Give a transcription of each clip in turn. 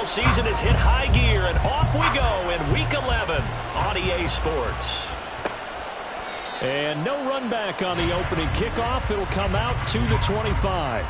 season has hit high gear, and off we go in Week 11 on EA Sports. And no run back on the opening kickoff. It'll come out to the 25.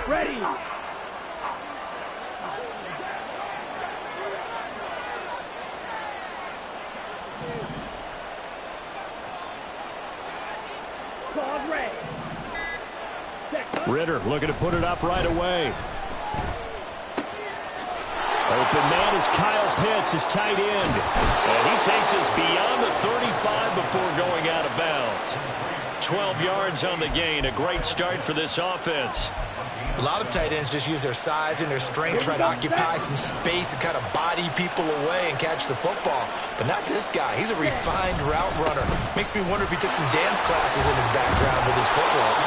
Ready. Ritter looking to put it up right away. Open man is Kyle Pitts, his tight end. And he takes us beyond the 35 before going out of bounds. 12 yards on the gain. A great start for this offense. A lot of tight ends just use their size and their strength, try to occupy some space and kind of body people away and catch the football. But not this guy. He's a refined route runner. Makes me wonder if he took some dance classes in his background with his footwork.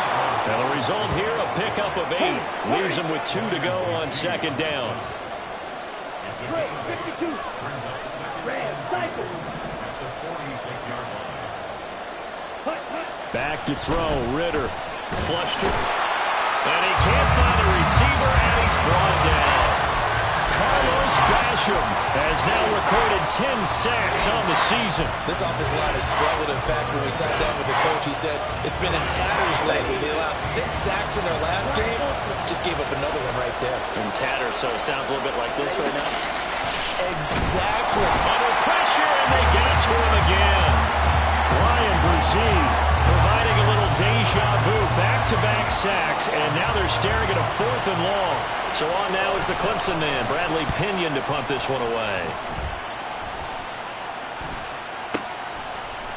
And the result here, a pickup of 8. Leaves him with 2 to go on second down. Back to throw, Ritter. Flushed it. And he can't find the receiver, and he's brought down. Carlos Basham has now recorded 10 sacks on the season. This offensive line has struggled. In fact, when we sat down with the coach, he said it's been in tatters lately. They allowed 6 sacks in their last game. Just gave up another one right there. In tatters, so it sounds a little bit like this right now. Exactly. Under pressure, and they get it to him again. Brian Brzee providing a little deja vu, back-to-back sacks, and now they're staring at a 4th and long. So on now is the Clemson man, Bradley Pinion, to punt this one away.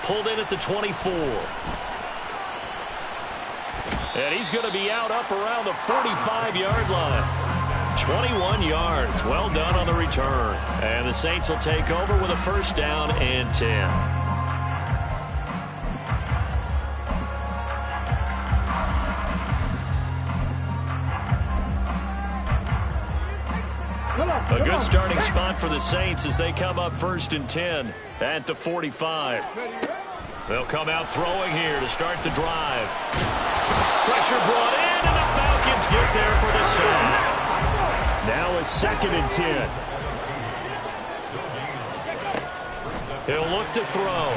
Pulled in at the 24. And he's going to be out up around the 45-yard line. 21 yards. Well done on the return. And the Saints will take over with a first down and 10. A good starting spot for the Saints as they come up 1st and 10 at the 45. They'll come out throwing here to start the drive. Pressure brought in, and the Falcons get there for the sack. Now a 2nd and 10. He'll look to throw.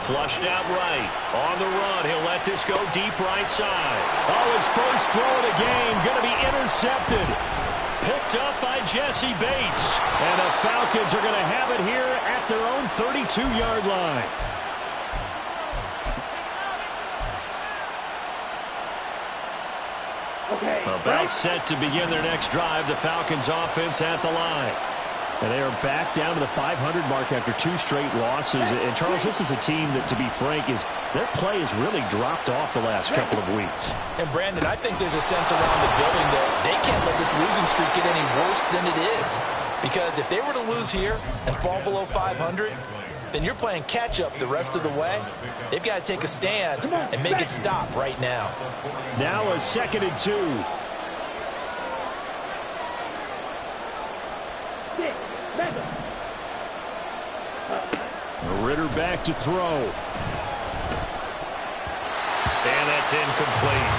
Flushed out right. On the run, he'll let this go deep right side. Oh, his first throw of the game going to be intercepted. Picked up by Jesse Bates. And the Falcons are going to have it here at their own 32-yard line. About set to begin their next drive. The Falcons offense at the line. And they are back down to the 500 mark after 2 straight losses. And, Charles, this is a team that, to be frank, their play has really dropped off the last couple of weeks. And, Brandon, I think there's a sense around the building that they can't let this losing streak get any worse than it is. Because if they were to lose here and fall below 500, then you're playing catch-up the rest of the way. They've got to take a stand and make it stop right now. Now a 2nd and 2. Ritter back to throw. And that's incomplete.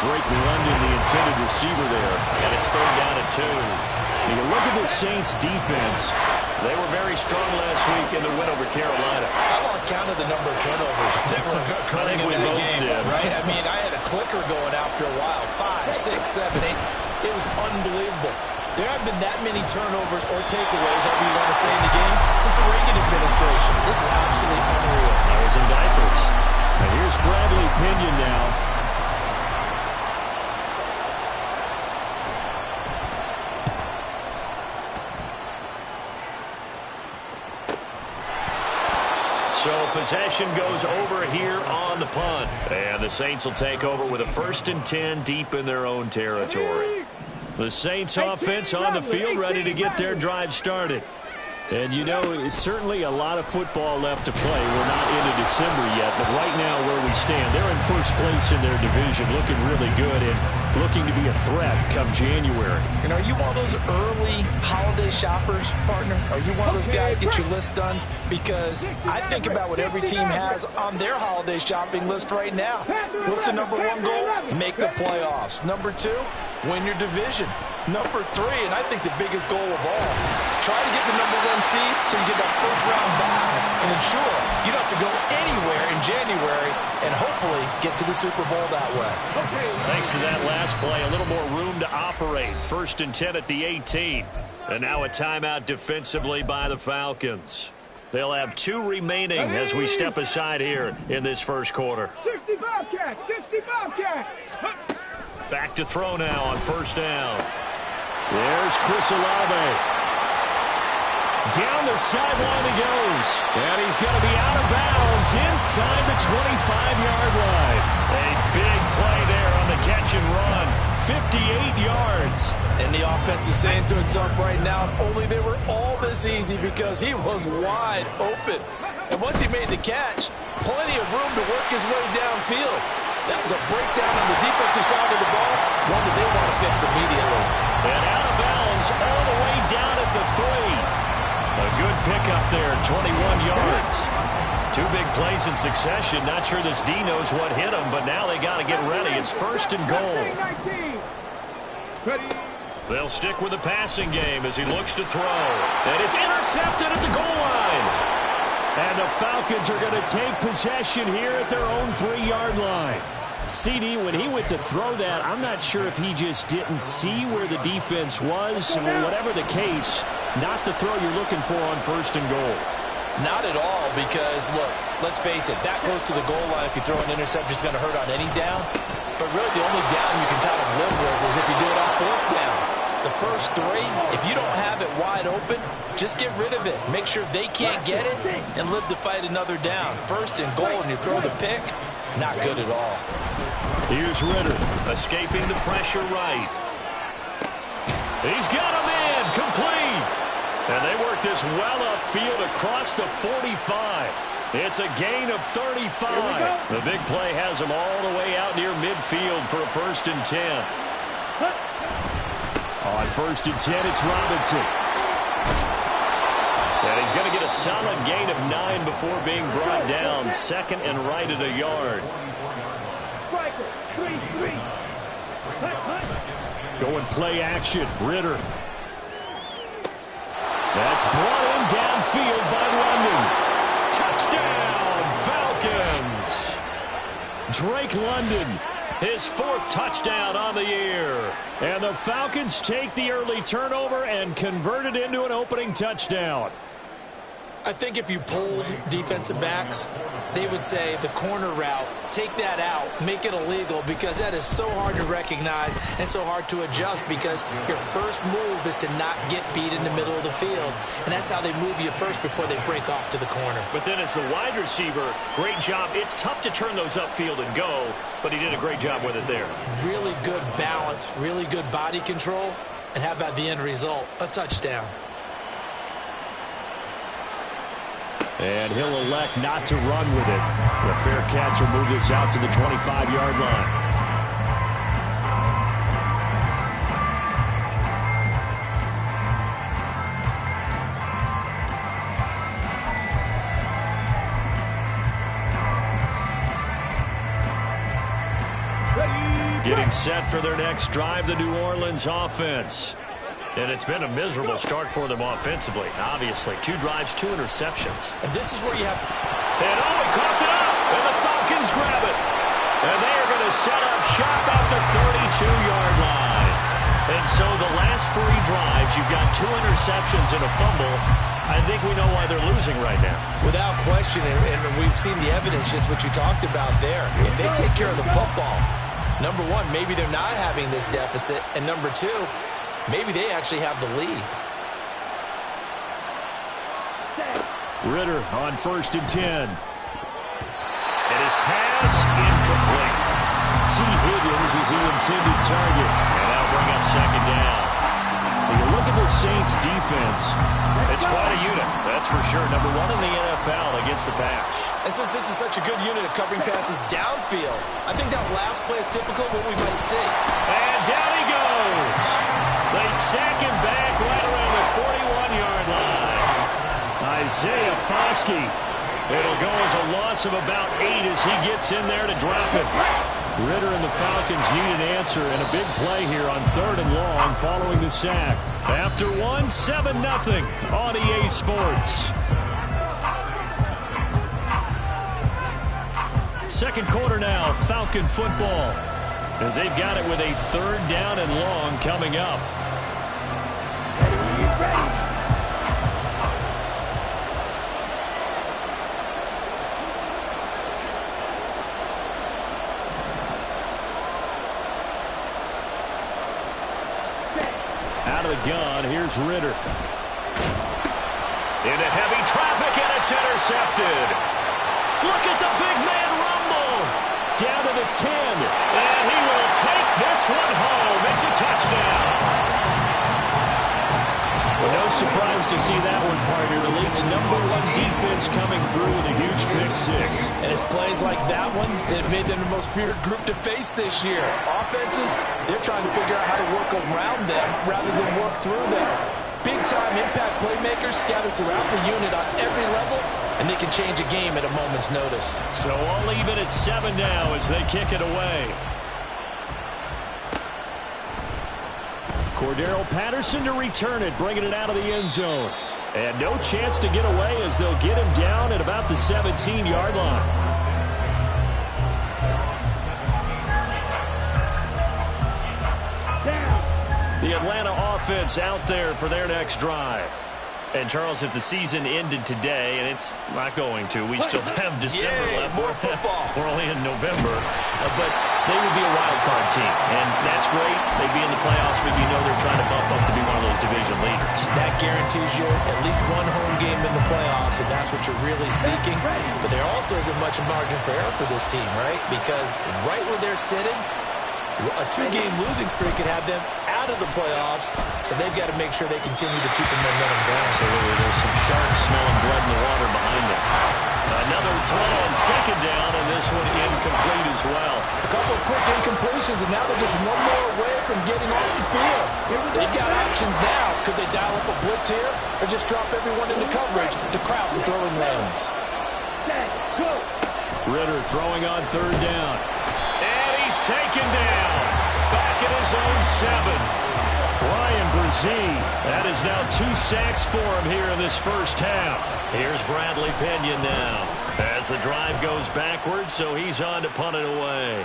Drake London, the intended receiver there. And it's 3rd down and 2. You look at the Saints defense. They were very strong last week in the win over Carolina. I lost count of the number of turnovers that were occurring in that game, right? I mean, I had a clicker going after a while. 5, 6, 7, 8. It was unbelievable. There haven't been that many turnovers or takeaways, however you want to say, in the game since the Reagan administration. This is absolutely unreal. I was in diapers. And here's Bradley Pinion now. So possession goes over here on the punt. And the Saints will take over with a 1st and 10 deep in their own territory. The Saints offense on the field ready to get their drive started. And, you know, it's certainly a lot of football left to play. We're not into December yet, but right now where we stand, they're in first place in their division, looking really good and looking to be a threat come January. And are you one of those early holiday shoppers, partner? Are you one of those guys get your list done? Because I think about what every team has on their holiday shopping list right now. What's the number one goal? Make the playoffs. Number two, win your division. Number three, and I think the biggest goal of all, try to get the number one seed so you get that first round bye and ensure you don't have to go anywhere in January and hopefully get to the Super Bowl that way. Thanks to that last play, a little more room to operate. 1st and 10 at the 18. And now a timeout defensively by the Falcons. They'll have 2 remaining as we step aside here in this first quarter. 65 cat, 65 cat. Back to throw now on 1st down. There's Chris Olave. Down the sideline he goes. And he's going to be out of bounds inside the 25-yard line. A big play there on the catch and run. 58 yards. And the offense is saying to itself right now, only they were all this easy because he was wide open. And once he made the catch, plenty of room to work his way downfield. That was a breakdown on the defensive side of the ball, one that they want to fix immediately. And out of bounds all the way down at the 3. A good pickup there, 21 yards. 2 big plays in succession. Not sure this D knows what hit him, but now they got to get ready. It's 1st and goal. They'll stick with the passing game as he looks to throw. And it's intercepted at the goal line. And the Falcons are going to take possession here at their own 3-yard line. CD, when he went to throw that, I'm not sure if he just didn't see where the defense was. Whatever the case, not the throw you're looking for on 1st and goal. Not at all, because, look, let's face it, that goes to the goal line. If you throw an interception, it's going to hurt on any down. But really, the only down you can kind of live with is if you do it on 4th down. The first 3, if you don't have it wide open, just get rid of it. Make sure they can't get it and live to fight another down. 1st and goal, and you throw the pick, not good at all. Here's Ritter. Escaping the pressure right. He's got him in. Complete. And they work this well upfield across the 45. It's a gain of 35. The big play has him all the way out near midfield for a 1st and 10. On 1st and 10, it's Robinson. And he's going to get a solid gain of 9 before being brought down. 2nd and right at a yard. Going play action. Ritter. That's brought in downfield by London. Touchdown, Falcons. Drake London. His 4th touchdown on the year. And the Falcons take the early turnover and convert it into an opening touchdown. I think if you polled defensive backs, they would say the corner route, take that out, make it illegal, because that is so hard to recognize and so hard to adjust, because your first move is to not get beat in the middle of the field. And that's how they move you first before they break off to the corner. But then as the wide receiver, great job. It's tough to turn those upfield and go, but he did a great job with it there. Really good balance, really good body control, and how about the end result? A touchdown. And he'll elect not to run with it. The fair catch will move this out to the 25-yard line. Getting set for their next drive, the New Orleans offense. And it's been a miserable start for them offensively, obviously. 2 drives, 2 interceptions. And this is where you have... And he coughed it up, and the Falcons grab it. And they are going to set up shop at the 32-yard line. And so the last 3 drives, you've got 2 interceptions and a fumble. I think we know why they're losing right now. Without question, and we've seen the evidence, just what you talked about there. If they take care of the football, number 1, maybe they're not having this deficit. And number 2, maybe they actually have the lead. Ritter on 1st and 10. And his pass incomplete. T. Higgins is the intended target. And that'll bring up 2nd down. When you look at the Saints' defense, it's quite a unit, that's for sure. Number 1 in the NFL against the pass. And since this is such a good unit of covering passes downfield, I think that last play is typical of what we might see. And down he goes. They sack him back right around the 41-yard line. Isaiah Foskey. It'll go as a loss of about 8 as he gets in there to drop it. Ritter and the Falcons need an answer, and a big play here on 3rd and long following the sack. After 1, 7-0 on EA Sports. Second quarter now, Falcon football, as they've got it with a 3rd down and long coming up. Ready. Out of the gun, here's Ritter. Into heavy traffic, and it's intercepted. Look at the big man rumble. Down to the 10, and he will take this one home. It's a touchdown. Well, no surprise to see that one, partner. The league's #1 defense coming through with a huge pick-6. And it's plays like that one that made them the most feared group to face this year. Offenses, they're trying to figure out how to work around them rather than work through them. Big-time impact playmakers scattered throughout the unit on every level, and they can change a game at a moment's notice. So all even at 7 now as they kick it away. Cordero Patterson to return it, bringing it out of the end zone. And no chance to get away as they'll get him down at about the 17-yard line. The Atlanta offense out there for their next drive. And, Charles, if the season ended today, and it's not going to, we still have December left. More football. We're only in November. But they would be a wild card team, and that's great. They'd be in the playoffs, but you know they're trying to bump up to be one of those division leaders. That guarantees you at least one home game in the playoffs, and that's what you're really seeking. But there also isn't much margin for error for this team, right? Because right where they're sitting, a 2-game losing streak could have them out of the playoffs, so they've got to make sure they continue to keep the momentum going. Absolutely. There's some sharks smelling blood in the water behind them. Another throw on 2nd down, and this one incomplete as well. A couple of quick incompletions, and now they're just one more away from getting off the field. They've got options now. Could they dial up a blitz here, or just drop everyone into coverage to crowd the throwing lanes? Ritter throwing on 3rd down. And he's taken down. Back at his own 7. Brian Brzee. That is now 2 sacks for him here in this first half. Here's Bradley Pinion now as the drive goes backwards, so he's on to punt it away.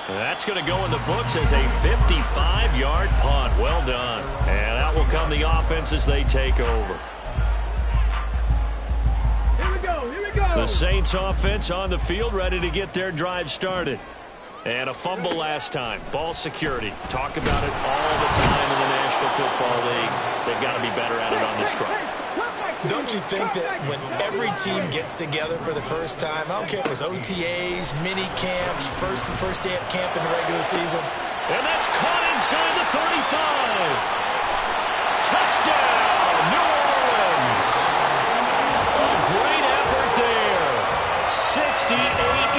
That's going to go in the books as a 55-yard punt. Well done. And out will come the offense as they take over. Here we go. The Saints offense on the field, ready to get their drive started. And a fumble last time. Ball security. Talk about it all the time in the National Football League. They've got to be better at it on this drive. Don't you think that when every team gets together for the first time, I don't care if it's OTAs, mini camps, first day of camp in the regular season. And that's caught inside the 35. Touchdown, New Orleans. A great effort there. 68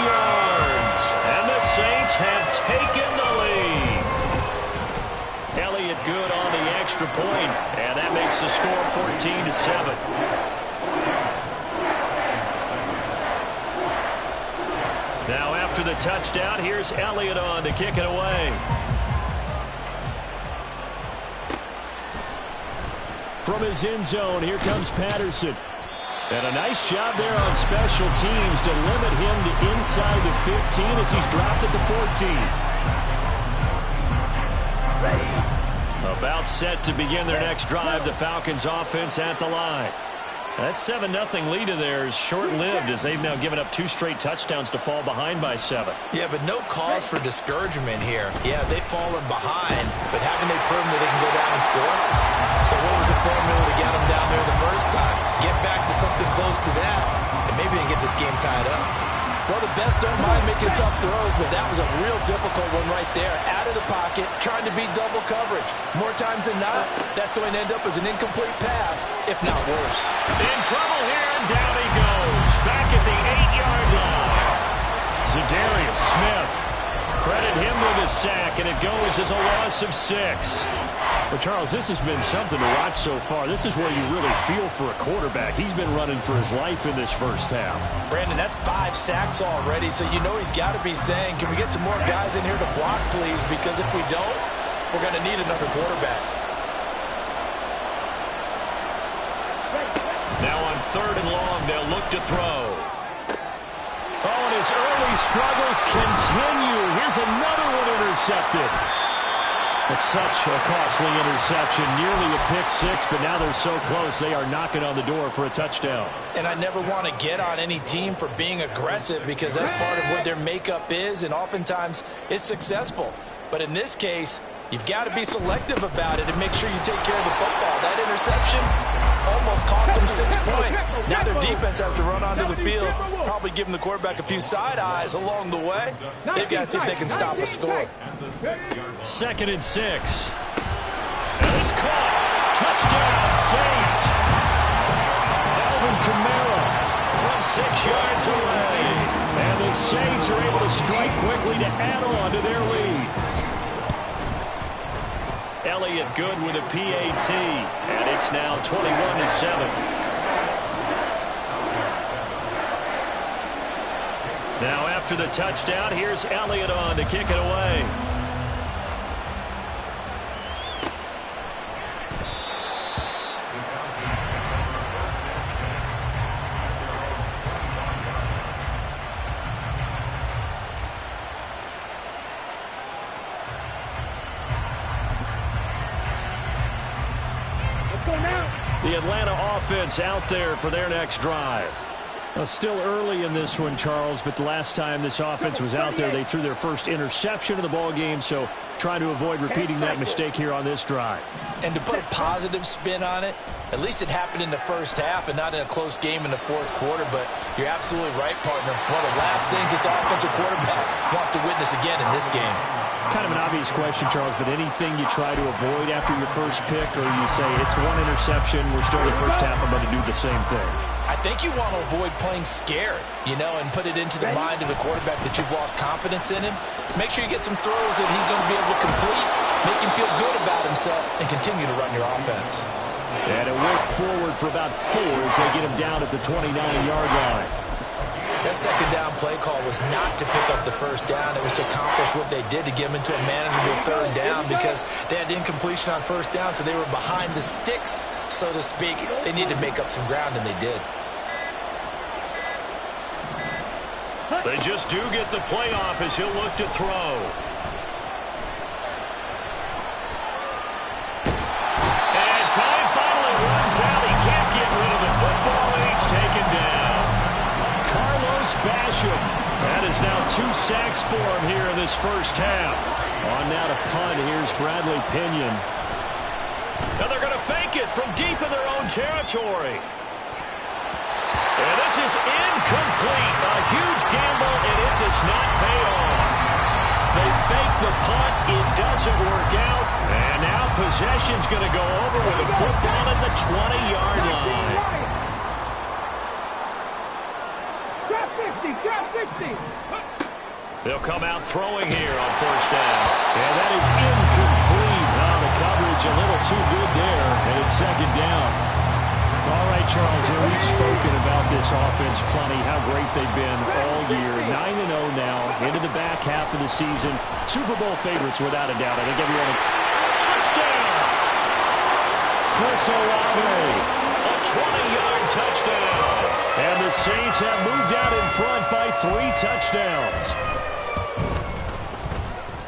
yards. And the Saints have taken the lead. Elliott good on the extra point, and that makes the score 14-7. Now after the touchdown, here's Elliott on to kick it away. From his end zone, here comes Patterson. And a nice job there on special teams to limit him to inside the 15 as he's dropped at the 14. About set to begin their next drive, the Falcons offense at the line. That 7-0 lead of theirs short-lived as they've now given up 2 straight touchdowns to fall behind by 7. Yeah, but no cause for discouragement here. Yeah, they've fallen behind, but haven't they proven that they can go down and score? So what was the formula to get them down there the first time? Get back to something close to that, and maybe they can get this game tied up. Well, the best don't mind making tough throws, but that was a real difficult one right there. Out of the pocket, trying to beat double coverage. More times than not, that's going to end up as an incomplete pass, if not worse. In trouble here, and down he goes. Back at the 8-yard line. Zadarius Smith. Credit him with a sack, and it goes as a loss of 6. Well, Charles, this has been something to watch so far. This is where you really feel for a quarterback. He's been running for his life in this first half. Brandon, that's 5 sacks already, so you know he's got to be saying, can we get some more guys in here to block, please? Because if we don't, we're going to need another quarterback. Now on 3rd and long, they'll look to throw. Oh, and his early struggles continue. Here's another one intercepted. It's such a costly interception, nearly a pick 6, but now they're so close they are knocking on the door for a touchdown. And I never want to get on any team for being aggressive because that's part of what their makeup is, and oftentimes it's successful. But in this case, you've got to be selective about it and make sure you take care of the football. That interception almost cost them 6 points. Now their defense has to run onto the field, probably giving the quarterback a few side eyes along the way. They've got to see if they can stop a score. 2nd and 6. And it's caught. Touchdown, Saints. Alvin Kamara from 6 yards away. And the Saints are able to strike quickly to add on to their lead. Elliott good with a PAT, and it's now 21-7. Now after the touchdown, here's Elliott on to kick it away. The Atlanta offense out there for their next drive. Well, still early in this one, Charles, but the last time this offense was out there, they threw their first interception of the ball game, so trying to avoid repeating that mistake here on this drive. And to put a positive spin on it, at least it happened in the first half and not in a close game in the 4th quarter, but you're absolutely right, partner. One of the last things this offensive quarterback wants to witness again in this game. Kind of an obvious question, Charles, but anything you try to avoid after your first pick, or you say it's one interception, we're still in the first half, I'm going to do the same thing? I think you want to avoid playing scared, you know, and put it into the mind of the quarterback that you've lost confidence in him. Make sure you get some throws that he's going to be able to complete, make him feel good about himself, and continue to run your offense. And a work forward for about 4 as they get him down at the 29-yard line. That 2nd down play call was not to pick up the 1st down. It was to accomplish what they did to get them into a manageable 3rd down because they had incompletion on 1st down, so they were behind the sticks, so to speak. They needed to make up some ground, and they did. They just do get the play off as he'll look to throw. And time finally runs out. He can't get rid of the football, and he's taken down. Carlos Basham. That is now 2 sacks for him here in this first half. On now to punt, here's Bradley Pinion. Now they're going to fake it from deep in their own territory. And this is incomplete. A huge gamble, and it does not pay off. They fake the punt. It doesn't work out. And now possession's going to go over with a football at the 20-yard line. Drop 50. They'll come out throwing here on 1st down. And that is incomplete. Oh, the coverage a little too good there, and it's 2nd down. All right, Charles, we've spoken about this offense plenty, how great they've been all year. 9-0 now, into the back half of the season. Super Bowl favorites, without a doubt. I think everyone... Touchdown! Chris Olave. A 20-yard touchdown. And the Saints have moved out in front by 3 touchdowns.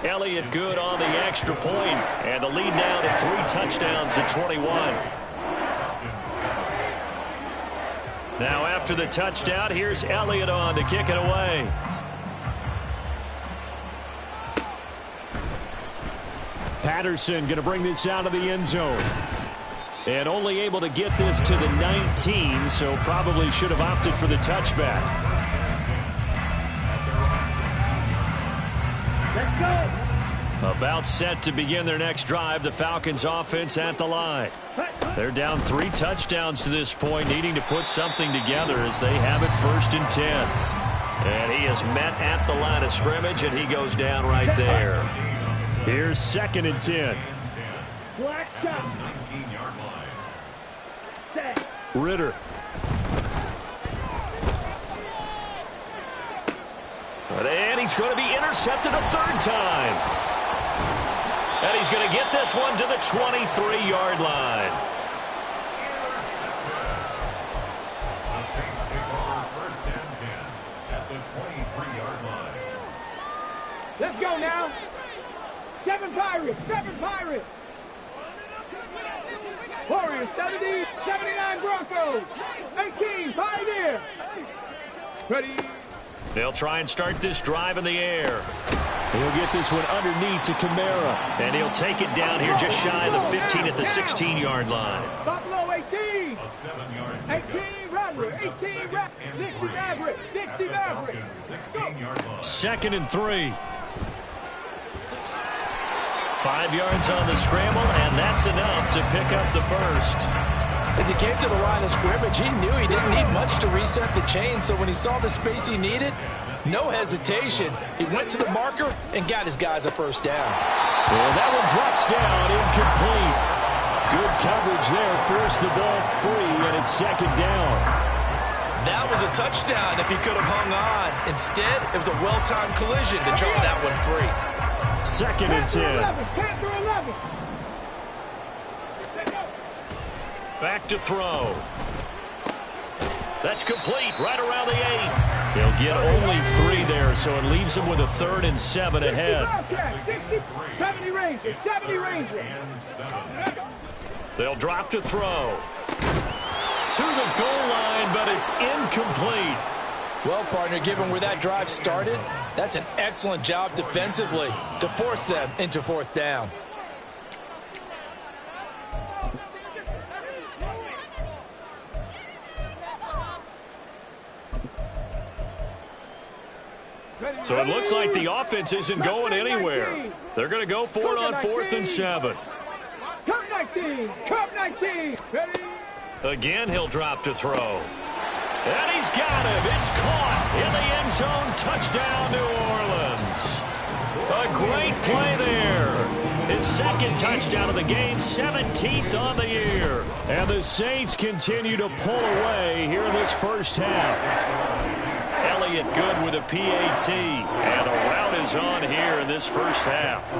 Elliott good on the extra point, and the lead now to 3 touchdowns at 21. Now after the touchdown, here's Elliott on to kick it away. Patterson going to bring this out of the end zone. And only able to get this to the 19, so probably should have opted for the touchback. Let's go. About set to begin their next drive, the Falcons offense at the line. They're down 3 touchdowns to this point, needing to put something together as they have it 1st and 10. And he is met at the line of scrimmage, and he goes down right there. Here's 2nd and 10. Ritter. And he's going to be intercepted a 3rd time. And he's going to get this one to the 23-yard line. The Saints take over 1st and 10 at the 23-yard line. Let's go now. 7 Pirates, 7 Pirates. Warriors, 70, 79 Broncos, 18 Pioneer. Ready. They'll try and start this drive in the air. He'll get this one underneath to Kamara. And he'll take it down here just shy of the 15 at the 16-yard line. Buffalo 18. A 7-yard 18 Rattler, 18 Rattler, 60 Maverick, 60 Maverick. 16-yard line. 2nd and 3. 5 yards on the scramble, and that's enough to pick up the 1st. As he came to the line of scrimmage, he knew he didn't need much to reset the chain, so when he saw the space he needed, no hesitation. He went to the marker and got his guys a 1st down. And that one drops down, incomplete. Good coverage there, forced the ball free, and it's 2nd down. That was a touchdown if he could have hung on. Instead, it was a well-timed collision to draw that one free. 2nd and 10. Panther 11. Back to throw. That's complete right around the 8. He'll get only 3 there, so it leaves him with a 3rd and 7 ahead. 70 Rangers, 70 Rangers. They'll drop to throw. To the goal line, but it's incomplete. Well, partner, given where that drive started, that's an excellent job defensively to force them into 4th down. So it looks like the offense isn't going anywhere. They're going to go for it on 4th and 7. Cup 19, Cup 19. Ready. Again, he'll drop to throw. And he's got him. It's caught in the end zone. Touchdown, New Orleans. A great play there. His 2nd touchdown of the game, 17th on the year. And the Saints continue to pull away here in this 1st half. Elliott good with a PAT. And a rout is on here in this 1st half.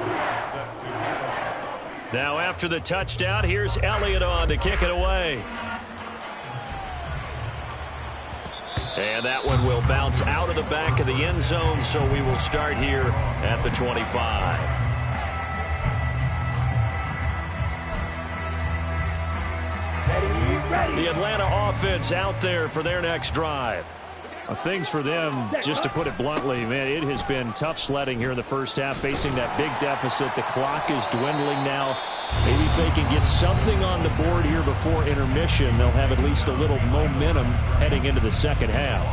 Now after the touchdown, here's Elliott on to kick it away. And that one will bounce out of the back of the end zone, so we will start here at the 25. The Atlanta offense out there for their next drive. Things for them, just to put it bluntly, man, it has been tough sledding here in the 1st half, facing that big deficit. The clock is dwindling now. Maybe if they can get something on the board here before intermission, they'll have at least a little momentum heading into the 2nd half.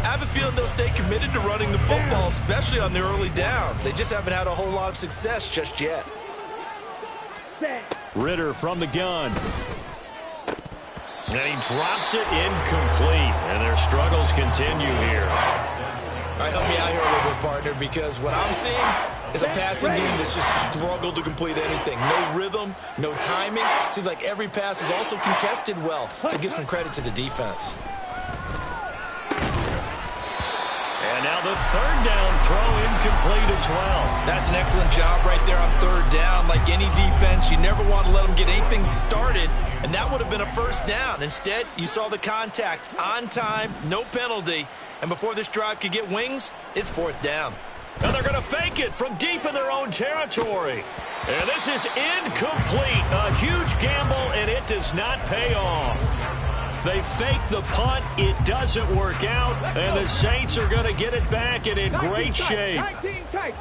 I have a feeling they'll stay committed to running the football, especially on their early downs. They just haven't had a whole lot of success just yet. Ritter from the gun. And he drops it incomplete, and their struggles continue here. All right, help me out here a little bit, partner, because what I'm seeing is a passing game that's just struggled to complete anything. No rhythm, no timing. Seems like every pass is also contested well, so give some credit to the defense. And now the 3rd down throw incomplete as well. That's an excellent job right there on 3rd down. Like any defense, you never want to let them get anything started, and that would have been a 1st down. Instead, you saw the contact on time, no penalty, and before this drive could get wings, it's 4th down. And they're going to fake it from deep in their own territory. And this is incomplete. A huge gamble, and it does not pay off. They fake the punt. It doesn't work out, and the Saints are going to get it back and in great shape. 19 tight.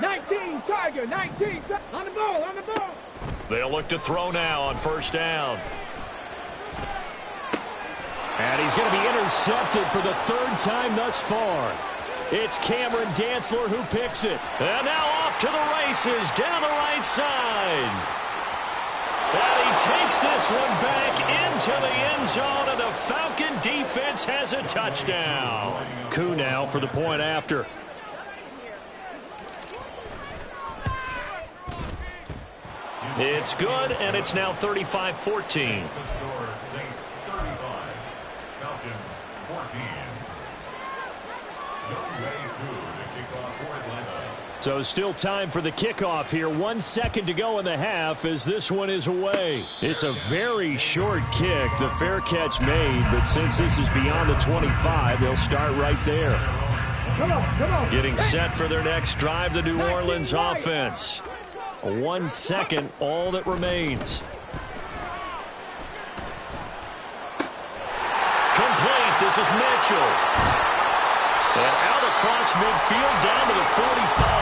19 Tiger, 19 on the ball, on the ball. They'll look to throw now on 1st down. And he's going to be intercepted for the 3rd time thus far. It's Cameron Dantzler who picks it. And now off to the races down the right side. And he takes this one back into the end zone, and the Falcon defense has a touchdown. Koo now for the point after. It's good, and it's now 35-14. The score, Saints 35, Falcons 14. So still time for the kickoff here. 1 second to go in the half as this one is away. It's a very short kick. The fair catch made, but since this is beyond the 25, they'll start right there. Come on. Getting set for their next drive, the New Orleans offense. 1 second, all that remains. Complete. This is Mitchell. And out across midfield down to the 45.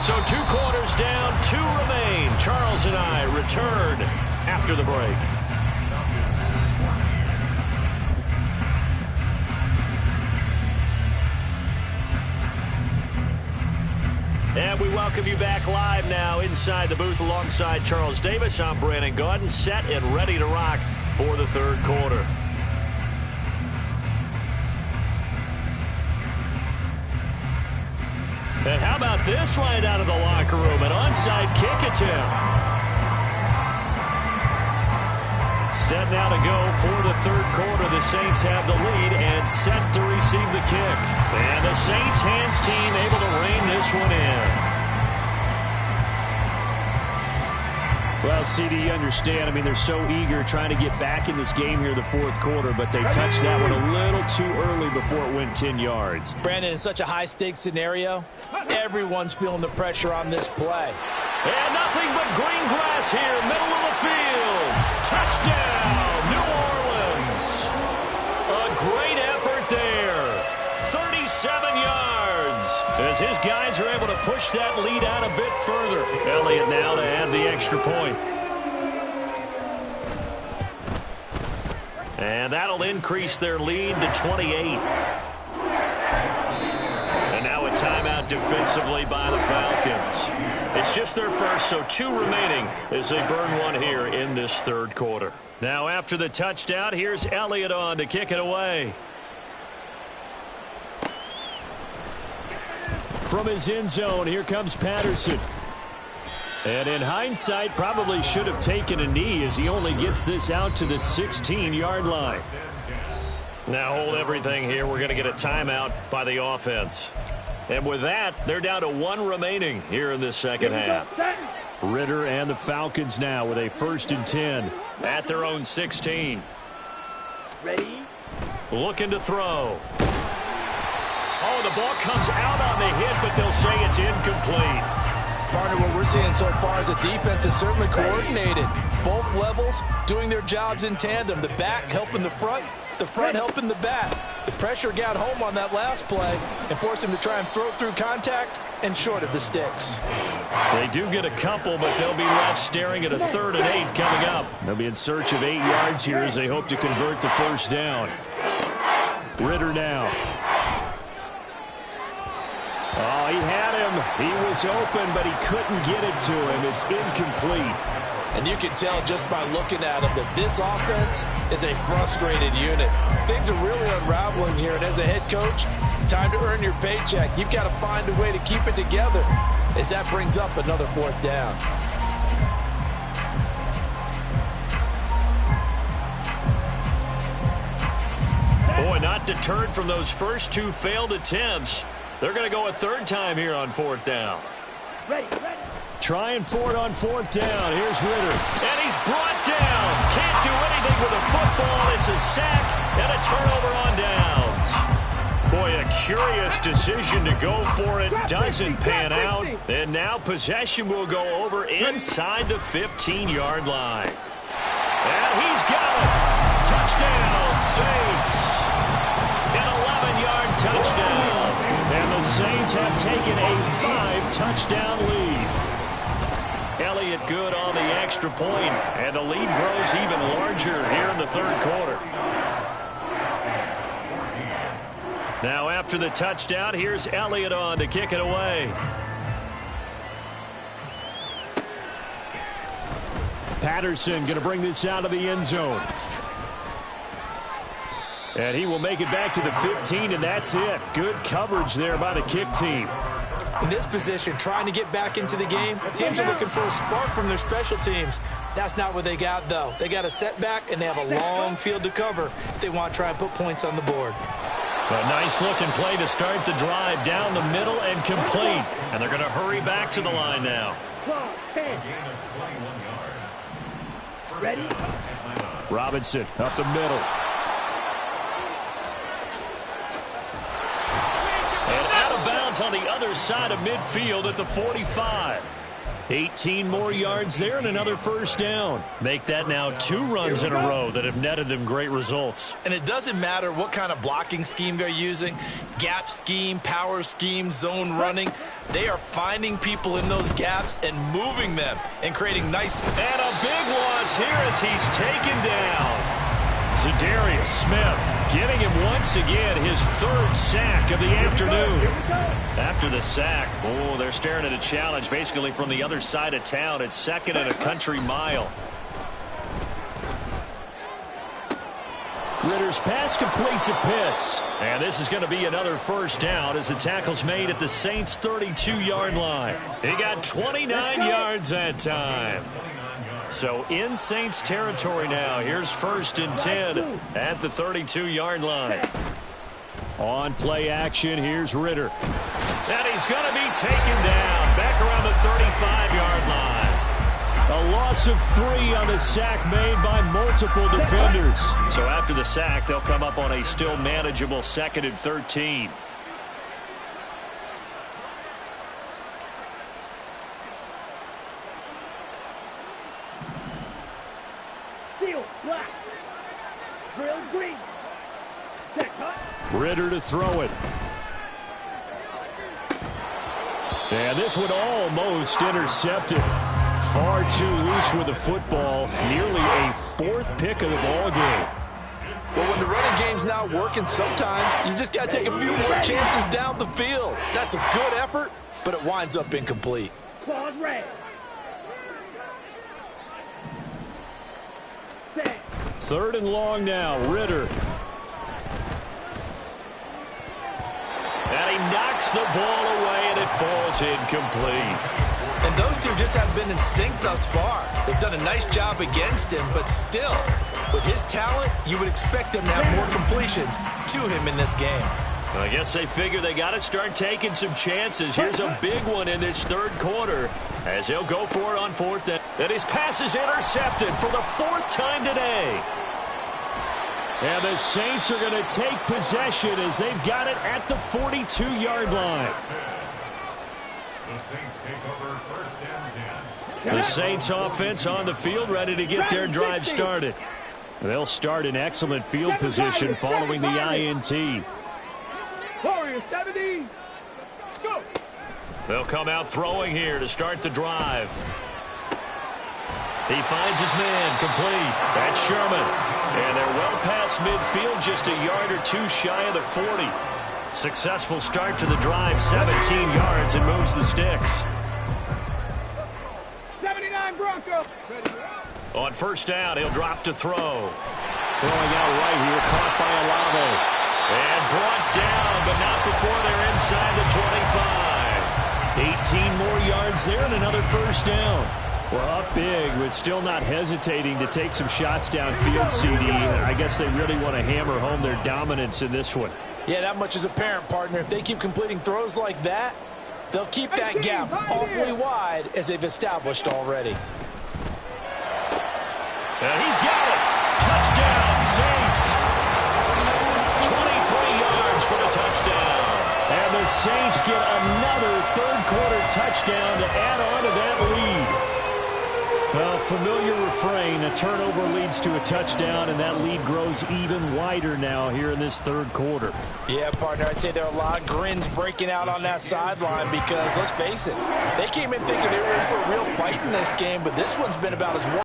So 2 quarters down, 2 remain. Charles and I return after the break. And we welcome you back live now inside the booth alongside Charles Davis. I'm Brandon Gaudin, set and ready to rock for the third quarter. And how about this right out of the locker room? An onside kick attempt. Set now to go for the third quarter. The Saints have the lead and set to receive the kick. And the Saints hands team able to rein this one in. Well, CD, you understand. I mean, they're so eager trying to get back in this game here in the fourth quarter, but they touched that one a little too early before it went 10 yards. Brandon, in such a high-stakes scenario, everyone's feeling the pressure on this play. And nothing but green grass here, middle of the field. Touchdown, New Orleans. A great effort there. 37 yards. As his guys are able to push that lead out a bit further. Elliott now to add the extra point. And that'll increase their lead to 28. And now a timeout defensively by the Falcons. It's just their first, so 2 remaining as they burn one here in this third quarter. Now after the touchdown, here's Elliott on to kick it away. From his end zone, here comes Patterson. And in hindsight, probably should have taken a knee as he only gets this out to the 16-yard line. Now hold everything here. We're going to get a timeout by the offense. And with that, they're down to 1 remaining here in this second half. Ritter and the Falcons now with a 1st and 10. At their own 16. Ready? Looking to throw. Oh, the ball comes out on the hit, but they'll say it's incomplete. Partner, what we're seeing so far is a defense is certainly coordinated. Both levels doing their jobs in tandem. The back helping the front helping the back. The pressure got home on that last play and forced him to try and throw through contact and short of the sticks. They do get a couple, but they'll be left staring at a 3rd and 8 coming up. They'll be in search of 8 yards here as they hope to convert the first down. Ritter now. Oh, he had him. He was open, but he couldn't get it to him. It's incomplete. And you can tell just by looking at him that this offense is a frustrated unit. Things are really unraveling here, and as a head coach, time to earn your paycheck. You've got to find a way to keep it together as that brings up another 4th down. Boy, not deterred from those first 2 failed attempts. They're going to go a 3rd time here on 4th down. Ready. Trying for it on 4th down. Here's Ritter. And he's brought down. Can't do anything with a football. It's a sack and a turnover on downs. Boy, a curious decision to go for it. Doesn't pan out. And now possession will go over inside the 15-yard line. And he's got it. Touchdown, Saints. An 11-yard touchdown. And the Saints have taken a 5-touchdown lead. Elliott good on the extra point, and the lead grows even larger here in the third quarter. Now after the touchdown, here's Elliott on to kick it away. Patterson going to bring this out of the end zone. And he will make it back to the 15, and that's it. Good coverage there by the kick team. In this position, trying to get back into the game, teams are looking for a spark from their special teams. That's not what they got, though. They got a setback, and they have a long field to cover if they want to try and put points on the board. A nice-looking play to start the drive down the middle and complete. And they're going to hurry back to the line now. Ready? Robinson up the middle. And out of bounds on the other side of midfield at the 45. 18 more yards there and another first down. Make that now 2 runs in a row that have netted them great results. And it doesn't matter what kind of blocking scheme they're using, gap scheme, power scheme, zone running. They are finding people in those gaps and moving them and creating nice. And a big loss here as he's taken down. Zadarius Smith getting him once again his 3rd sack of the afternoon. After the sack, they're staring at a challenge basically from the other side of town. It's 2nd and a country mile. Ritter's pass completes at Pitts. And this is going to be another first down as the tackle's made at the Saints' 32-yard line. He got 29 yards that time. So in Saints territory now. Here's 1st and 10 at the 32-yard line. On play action, here's Ritter. And he's going to be taken down back around the 35-yard line. A loss of 3 on the sack made by multiple defenders. So after the sack, they'll come up on a still manageable 2nd and 13. Steel, black. Grill, green. Check, Ritter to throw it. And this one almost intercepted. Far too loose with the football. Nearly a 4th pick of the ball game. Well, when the running game's not working, sometimes you just got to take a few more chances down the field. That's a good effort, but it winds up incomplete. claws red. 3rd and long now. Ritter. And he knocks the ball away, and it falls incomplete. And those two just haven't been in sync thus far. They've done a nice job against him, but still, with his talent, you would expect him to have more completions to him in this game. I guess they figure they got to start taking some chances. Here's a big one in this 3rd quarter as he'll go for it on 4th down. And his pass is intercepted for the 4th time today. And the Saints are going to take possession as they've got it at the 42-yard line. The Saints take over 1st and 10. The Saints offense on the field ready to get their drive started. They'll start in excellent field position following the INT. Warriors 70. Go. They'll come out throwing here to start the drive. He finds his man complete. That's Sherman. And they're well past midfield, just a yard or 2 shy of the 40. Successful start to the drive, 17 yards, and moves the sticks. 79 Broncos. On 1st down, he'll drop to throw. Throwing out right here, caught by Olave. And brought down, but not before they're inside the 25. 18 more yards there and another first down. Well, up big, but still not hesitating to take some shots downfield, CD. I guess they really want to hammer home their dominance in this one. Yeah, that much is apparent, partner. If they keep completing throws like that, they'll keep that gap awfully wide as they've established already. And he's got it. Touchdown, Saints. 23 yards for the touchdown. And the Saints get another 3rd quarter touchdown to add on to that lead. Well, familiar refrain. A turnover leads to a touchdown, and that lead grows even wider now here in this third quarter. Yeah, partner, I'd say there are a lot of grins breaking out on that sideline because, let's face it, they came in thinking they were in for a real fight in this game, but this one's been about as